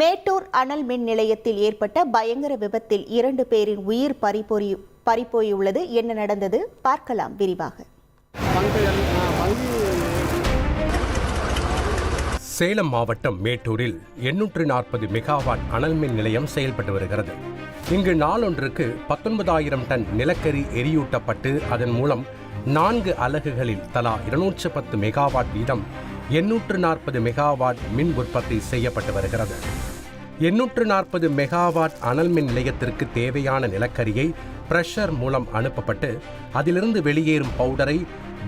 மேட்டூர் அனல் மின் நிலையத்தில் ஏற்பட்ட பயங்கர விபத்தில் 2 பேரின் உயிர் பறிபோயுள்ளது. என்ன நடந்தது பார்க்கலாம் விரிவாக. சேலம் மாவட்டம் மேட்டூரில் 840 மெகாவாட் அனல் மின் நிலையம் செயல்பட்டு வருகிறது. இங்கு நாளொன்றுக்கு 19,000 டன் நிலக்கரி எரியூட்டப்பட்டு அதன் மூலம் 4 அலகுகளில் தலா 210 மெகாவாட் வீதம் 840 மெகாவாட் மின் உற்பத்தி செய்யப்பட்டு வருகிறது. 840 மெகாவாட் அனல் மின் நிலையத்திற்கு தேவையான நிலக்கரியை பிரஷர் மூலம் அனுப்பப்பட்டு அதிலிருந்து வெளியேறும் பவுடரை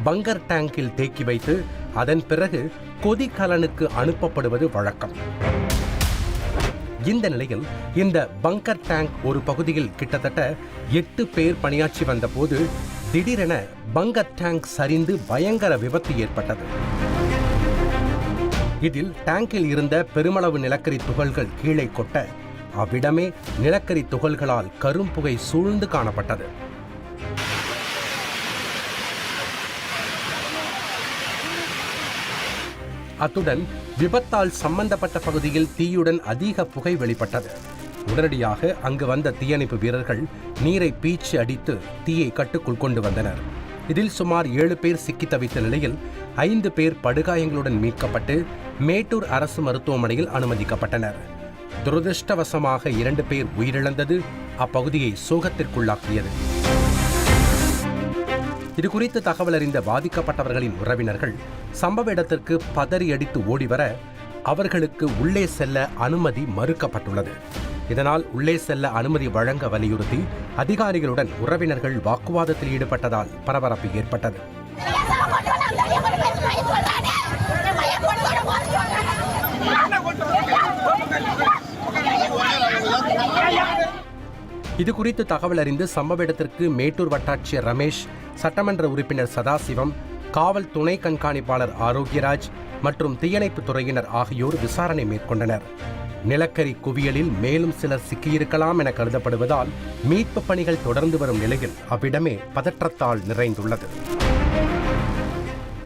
பங்கர் டேங்கில் தேக்கி வைத்து அதன் பிறகு கொதிகலனுக்கு அனுப்பப்படுவது வழக்கம். இந்த நிலையில் இந்த பங்கர் டேங்க் ஒரு பகுதியில் கிட்டத்தட்ட 8 பேர் பணியாற்றி வந்த போது திடீரென பங்கர் டேங்க் சரிந்து பயங்கர விபத்து ஏற்பட்டது. இதில் டேங்கில் இருந்த பெருமளவு நிலக்கரி துகள்கள் கீழே கொட்ட அவ்விடமே நிலக்கரி துகள்களால் கரும்புகை சூழ்ந்து காணப்பட்டது. அத்துடன் விபத்தால் சம்பந்தப்பட்ட பகுதியில் தீயுடன் அதிக புகை வெளிப்பட்டது. உடனடியாக அங்கு வந்த தீயணைப்பு வீரர்கள் நீரை பீய்ச்சி அடித்து தீயை கட்டுக்குள் கொண்டு வந்தனர். இதில் சுமார் 7 பேர் சிக்கி தவித்த நிலையில் 5 பேர் படுகாயங்களுடன் மீட்கப்பட்டு மேட்டூர் அரசு மருத்துவமனையில் அனுமதிக்கப்பட்டனர். துரதிருஷ்டவசமாக 2 பேர் உயிரிழந்தது அப்பகுதியை சோகத்திற்குள்ளாக்கியது. இதுகுறித்து தகவல் அறிந்த பாதிக்கப்பட்டவர்களின் உறவினர்கள் சம்பவ இடத்திற்கு பதறி அடித்து ஓடிவர அவர்களுக்கு உள்ளே செல்ல அனுமதி மறுக்கப்பட்டுள்ளது. இதனால் உள்ளே செல்ல அனுமதி வழங்க வலியுறுத்தி அதிகாரிகளுடன் உறவினர்கள் வாக்குவாதத்தில் ஈடுபட்டதால் பரபரப்பு ஏற்பட்டது. இதுகுறித்து தகவல் அறிந்து சம்பவ இடத்திற்கு மேட்டூர் வட்டாட்சியர் ரமேஷ், சட்டமன்ற உறுப்பினர் சதாசிவம், காவல் துணை கண்காணிப்பாளர் ஆரோக்கியராஜ் மற்றும் தீயணைப்பு துறையினர் ஆகியோர் விசாரணை மேற்கொண்டனர். நிலக்கரி குவியலில் மேலும் சிலர் சிக்கியிருக்கலாம் என கருதப்படுவதால் மீட்பு பணிகள் தொடர்ந்து வரும் நிலையில் அவ்விடமே பதற்றத்தால் நிறைந்துள்ளது.